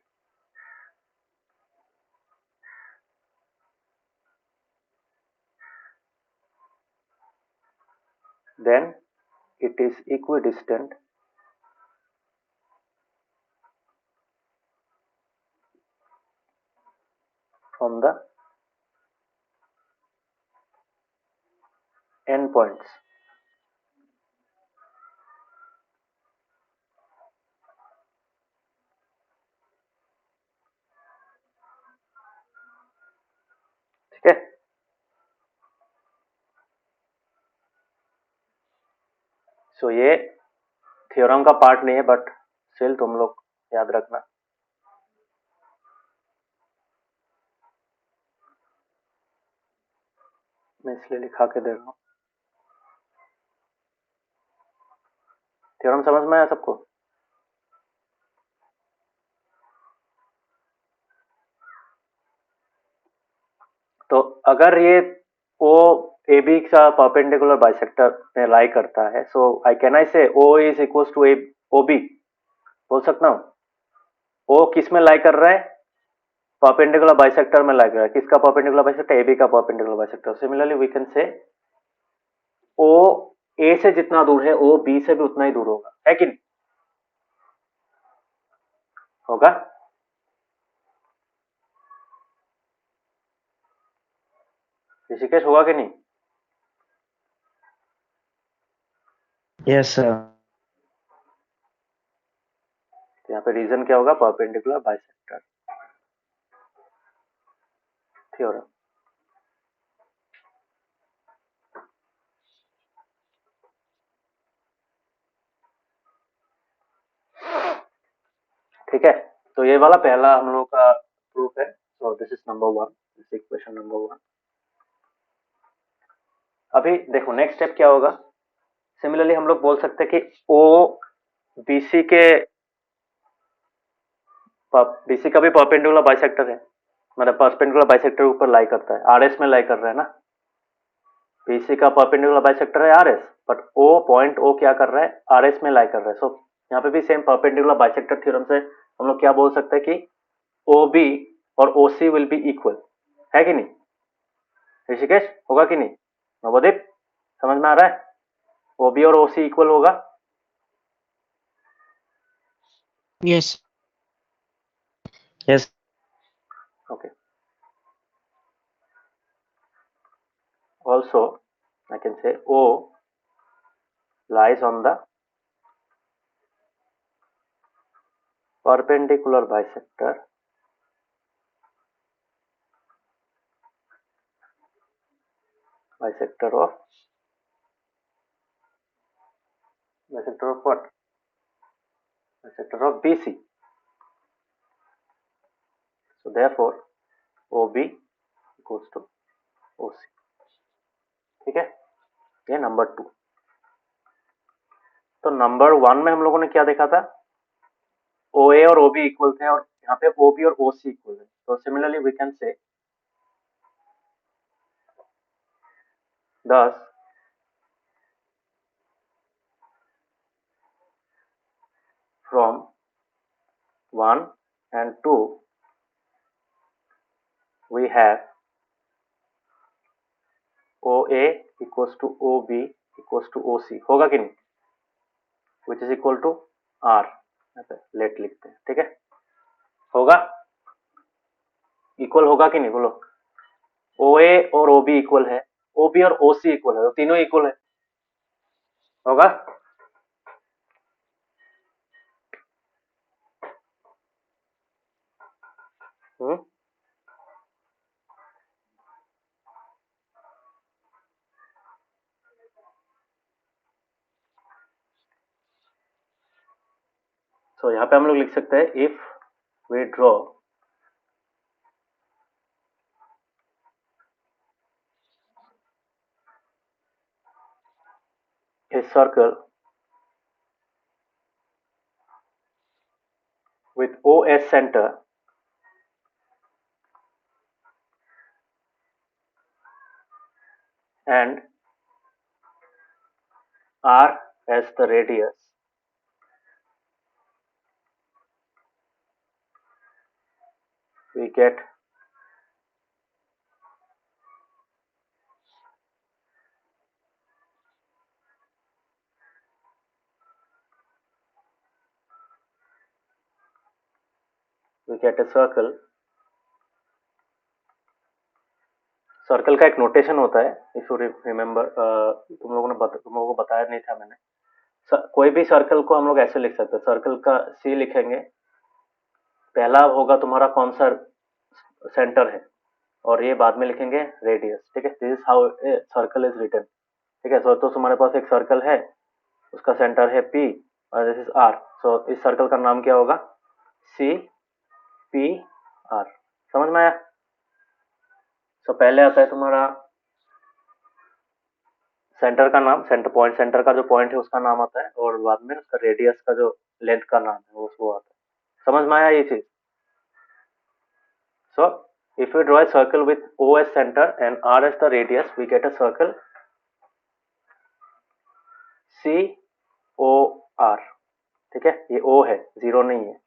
then it is equidistant from the endpoints. ठीक है, सो ये थ्योरम का पार्ट नहीं है, बट स्टिल तुम लोग याद रखना। मैं इसलिए लिखा के दे रहा हूँ। थ्योरम समझ में आया सबको? तो अगर ये ओ ए बी का परपेंडिकुलर बाइसेक्टर में लाई करता है, so I can I say O is equal to A O B, बोल सकता हूँ। ओ किस में लाई कर रहा है? परपेंडिकुलर बाइसेक्टर में लाई कर रहा है। किसका परपेंडिकुलर बाइसेक्टर? ए बी का perpendicular bisector. Similarly we can say O ए से जितना दूर है ओ बी से भी उतना ही दूर होगा, है कि नहीं? होगा? ऋषिकेश, होगा कि नहीं? Yes, sir. तो यहाँ पे रीजन क्या होगा? Perpendicular bisector theorem. ठीक है, तो ये वाला पहला हम लोग का प्रूफ है। So this is number 1, this equation number 1। अभी देखो नेक्स्ट स्टेप क्या होगा। सिमिलरली हम लोग बोल सकते हैं कि ओ बीसी का भी परपेंडिकुलर बाइसेक्टर है, मतलब परपेंडिकुलर बाइसेक्टर ऊपर लाई करता है, आरएस में लाई कर रहा है ना। बीसी का परपेंडिकुलर बाइसेक्टर है RS, but O point O क्या कर रहा है? आरएस में लाई कर रहा है। सो यहाँ पे भी सेम परपेंडिकुलर बाइसेक्टर थ्योरम से हम लोग क्या बोल सकते हैं कि ओ बी और O C will be equal, है कि नहीं? ऋषिकेश, होगा कि नहीं? नवोदीप, समझ में आ रहा है? ओ बी और ओ सी इक्वल होगा। Yes. Yes. Okay. Also, I can say O lies on the perpendicular bisector of what? Bisector of BC. So therefore OB equals to OC. ठीक है, ये नंबर 2। तो नंबर 1 में हम लोगों ने क्या देखा था? OA और OB इक्वल थे, और यहाँ पे OB और OC इक्वल है। तो similarly we can say thus from 1 and 2 we have OA equals to OB equals to OC, होगा कि नहीं? Which is equal to R, let लिखते हैं। ठीक है, होगा? इक्वल होगा कि नहीं? बोलो। OA और OB इक्वल है, OB और OC इक्वल है, तीनों इक्वल है, होगा? तो यहाँ पे हम लोग लिख सकते हैं if we draw a circle with OS center and R as the radius, we get we get a circle. Circle का एक नोटेशन होता है, इफ यू रिमेम्बर, तुम लोगों को बताया नहीं था मैंने. कोई भी सर्कल को हम लोग ऐसे लिख सकते हैं. सर्कल का सी लिखेंगे, पहला होगा तुम्हारा कौन सा सेंटर है, और ये बाद में लिखेंगे रेडियस. ठीक है, this is how a circle is written. ठीक है, सो तो तुम्हारे पास एक सर्कल है, उसका सेंटर है P और दिस इज R. सो इस सर्कल का नाम क्या होगा? CPR. समझ में आया? सो पहले आता है तुम्हारा सेंटर का नाम, सेंटर का जो पॉइंट है उसका नाम आता है, और बाद में उसका रेडियस का जो लेंथ का नाम है वो आता है. समझ में आया ये चीज? So if you draw a circle with O as center and R as the radius, we get a circle COR. ठीक है, ये O है, जीरो नहीं है.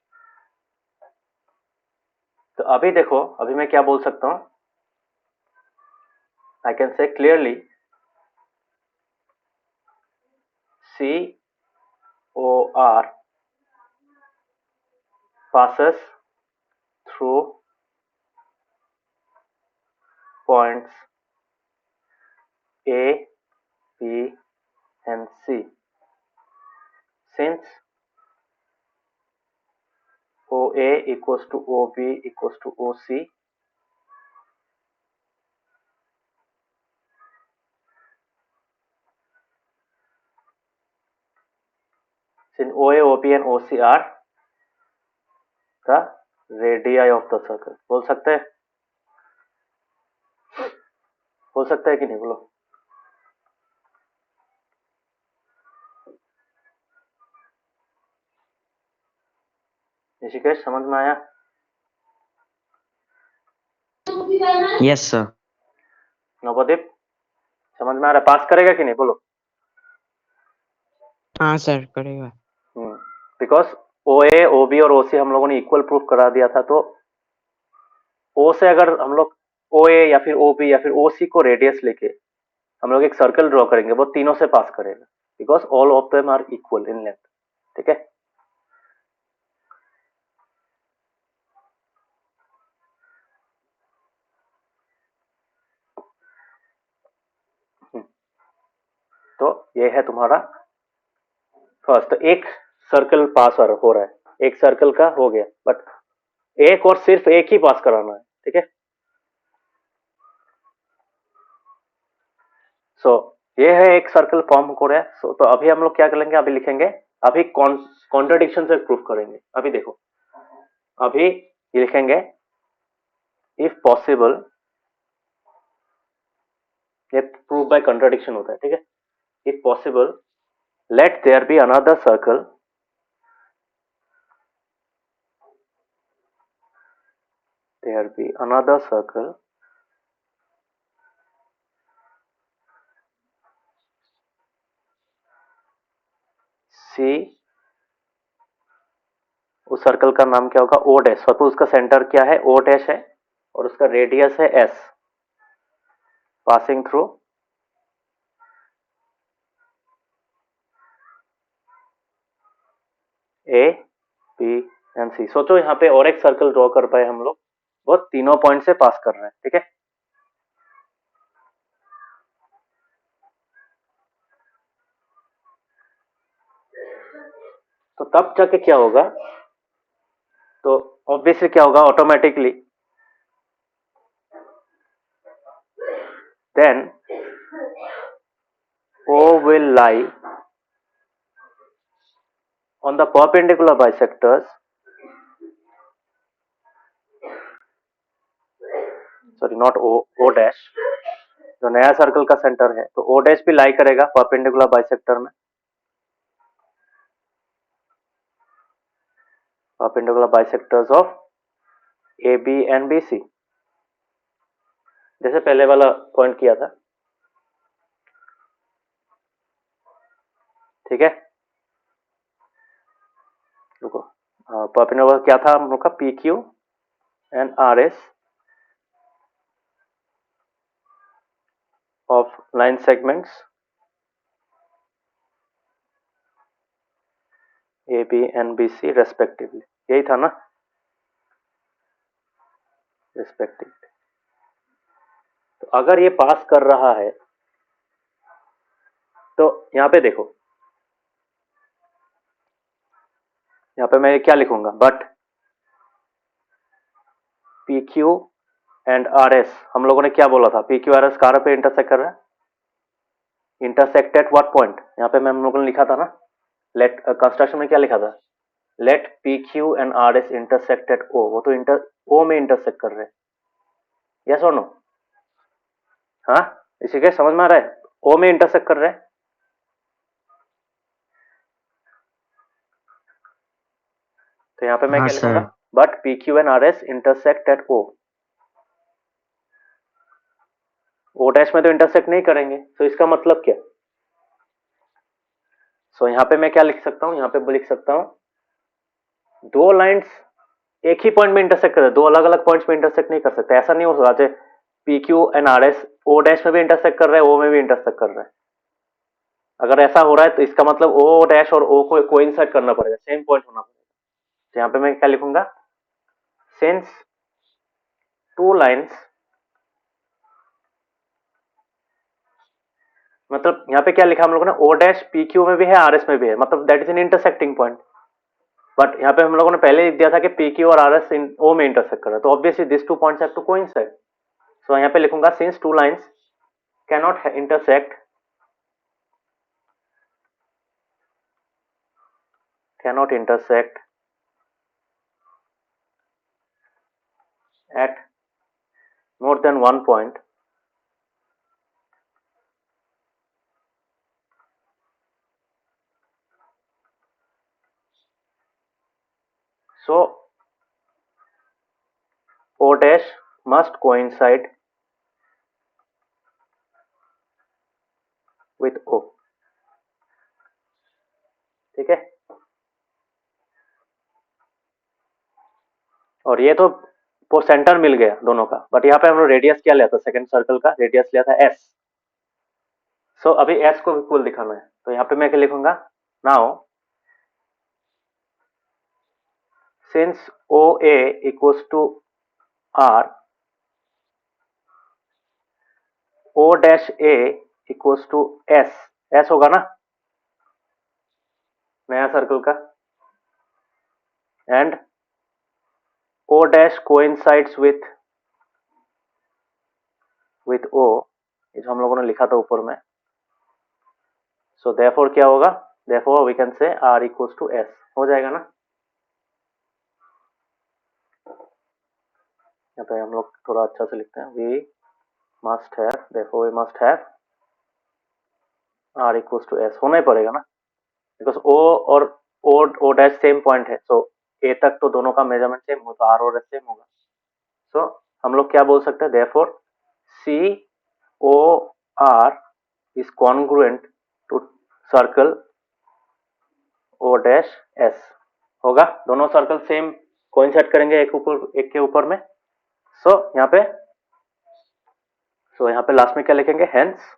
तो अभी देखो, अभी मैं क्या बोल सकता हूं? I can say clearly COR passes through points A, B and C. Since OA equals to OB equals to OC, since OA, OB and OC are the radii of the circle. बोल सकते हैं? हो सकता है कि नहीं? बोलो. ऋषिकेश, समझ में आया? Yes, sir. नवदीप, समझ में आ रहा है? पास करेगा कि नहीं? बोलो. हाँ सर करेगा. बिकॉज OA, OB और OC हम लोगों ने इक्वल प्रूफ करा दिया था, तो O से अगर हम लोग OA या फिर OB या फिर OC को रेडियस लेके हम लोग एक सर्कल ड्रॉ करेंगे, वो तीनों से पास करेगा, because all of them are equal in length. ठीक है, तो ये है तुम्हारा फर्स्ट. एक सर्कल पास हो रहा है, एक सर्कल का हो गया, बट एक और सिर्फ एक ही पास कराना है. ठीक है, सो ये है एक सर्कल फॉर्म हो रहा है. सो तो अभी हम लोग क्या करेंगे? अभी लिखेंगे, अभी कॉन्ट्रडिक्शन से प्रूफ करेंगे. अभी देखो, अभी ये लिखेंगे इफ पॉसिबल, ये प्रूफ बाय कॉन्ट्रडिक्शन होता है. ठीक है, if possible let there be another circle C. उस सर्कल का नाम क्या होगा? O dash. सपोज उसका सेंटर क्या है? O डैश है, और उसका रेडियस है S, passing through A, B and C. सोचो यहाँ पे और एक सर्कल ड्रॉ कर पाए हम लोग, वो तीनों पॉइंट से पास कर रहे हैं. ठीक है, तो तब जाके क्या होगा? तो ऑब्वियसली क्या होगा? Automatically then O will lie on the perpendicular bisectors, sorry not O dash, जो नया सर्कल का सेंटर है, तो O डैश भी लाई करेगा परपेंडिकुलर बाइसेक्टर में, perpendicular bisectors of AB and BC, जैसे पहले वाला पॉइंट किया था. ठीक है, रुको, परपेंडिकुलर क्या था हम लोग का? PQ and RS of line segments AB and BC respectively. यही था ना? रिस्पेक्टिंग। तो अगर ये पास कर रहा है तो यहाँ पे देखो, यहाँ पे मैं क्या लिखूंगा, but P Q and R S, हम लोगों ने क्या बोला था, पी क्यू आर एस कहाँ पे इंटरसेक्ट कर रहा है, इंटरसेक्ट एट व्हाट पॉइंट, यहाँ पे मैं हम लोगों ने लिखा था ना, लेट कंस्ट्रक्शन में क्या लिखा था, let P Q and R S intersect at O, वो तो ओ में इंटरसेक्ट कर रहे हैं, यस और नो, हाँ इसी के समझ में आ रहा है, ओ में इंटरसेक्ट कर रहे हैं। तो यहाँ पे मैं हाँ क्या लिखूंगा, sir. But P Q and R S intersect at O dash में तो इंटरसेक्ट नहीं करेंगे, तो इसका मतलब क्या, सो यहाँ पे मैं क्या लिख सकता हूँ, यहाँ पे लिख सकता हूँ दो लाइंस एक ही पॉइंट में इंटरसेक्ट कर रहे हैं, दो अलग अलग पॉइंट्स में इंटरसेक्ट नहीं कर सकते, ऐसा नहीं हो सकता। P Q and R S O dash में भी इंटरसेक्ट कर रहे हैं, ओ में भी इंटरसेक्ट कर रहे हैं, अगर ऐसा हो रहा है तो इसका मतलब ओ डैश और ओ को कोइंसाइड करना पड़ेगा, सेम पॉइंट होना पड़ेगा। तो यहाँ पे मैं क्या लिखूंगा, सिंस टू लाइंस, मतलब यहाँ पे क्या लिखा हम लोगों ने, ओ डैश पी क्यू में भी है आर एस में भी है, मतलब that is an intersecting point, but यहाँ पे हम लोगों ने पहले लिख दिया था कि पी क्यू और आर एस ओ में इंटरसेक्ट कर रहा है, तो obviously this two points have to coincide. So यहाँ पे लिखूंगा since two lines cannot intersect, cannot intersect at more than one point, so O dash must coincide with O, ठीक है। और ये तो सेंटर मिल गया दोनों का, बट यहाँ पे हम लोग रेडियस क्या लिया था, सेकंड सर्कल का रेडियस लिया था एस, सो अभी एस को इक्वल दिखाना है, तो यहाँ पे मैं क्या लिखूंगा, now since O A equals to R, O dash A equals to S, S होगा ना नया सर्कल का, and O dash coincides with O, जो हम लोगों ने लिखा था ऊपर में, सो देयरफॉर क्या होगा, therefore we can say R equals to S, हो जाएगा ना। यहाँ पे हम लोग थोड़ा अच्छा से लिखते हैं, we must have, therefore we must have R equals to S, होना ही पड़ेगा ना, बिकॉज ओ और ओ डैश सेम पॉइंट है, सो ए तक तो दोनों का मेजरमेंट सेम हो, तो आर और एस सेम होगा, सो हम लोग क्या बोल सकते हैं, therefore C O R is congruent to circle O dash S, होगा, दोनों सर्कल सेम कोइंसाइड करेंगे एक के ऊपर में, सो यहाँ पे यहाँ पे लास्ट में क्या लिखेंगे, hence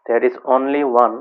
there is only one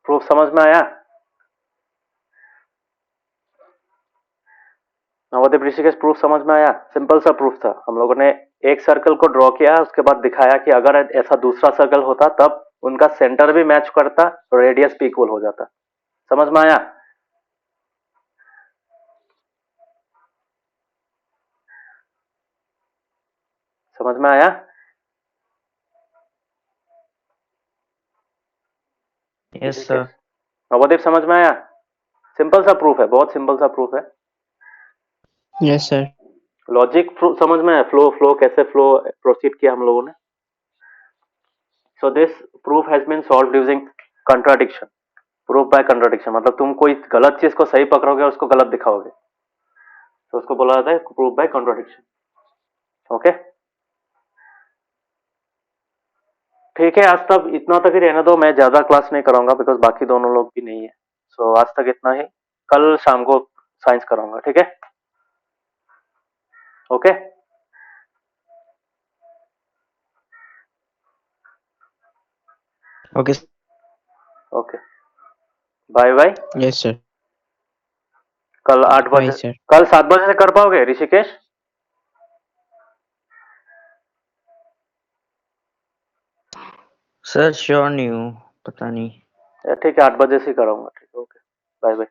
proof, समझ में आया, नवोदय ऋषिकेश प्रूफ समझ में आया, सिंपल सा प्रूफ था, हम लोगों ने एक सर्कल को ड्रॉ किया, उसके बाद दिखाया कि अगर ऐसा दूसरा सर्कल होता तब उनका सेंटर भी मैच करता, रेडियस भी इक्वल हो जाता, समझ में आया। समझ में आया, यस सर। नवोदीप समझ में आया, सिंपल सा प्रूफ है, बहुत सिंपल सा प्रूफ है, Yes, sir. लॉजिक समझ में आया, फ्लो कैसे फ्लो प्रोसीड किया हम लोगों ने, so this proof has been solved using contradiction, proof by contradiction मतलब तुम कोई गलत चीज को सही पकड़ोगे और उसको गलत दिखाओगे, तो उसको बोला जाता है प्रूफ बाय कंट्राडिक्शन। ओके, ठीक है, आज तक इतना तक ही रहने दो, मैं ज्यादा क्लास नहीं कराऊंगा बिकॉज बाकी दोनों लोग भी नहीं है। सो आज तक इतना ही, कल शाम को साइंस कराऊंगा, ठीक है? Okay, okay okay, bye bye. Yes, sir. कल 8 बजे, Bye, sir. कल 7 बजे से कर पाओगे ऋषिकेश? सर श्योर नहीं हूँ, पता नहीं। ठीक है, 8 बजे से ही कराऊंगा, ठीक है, ओके, बाय बाय।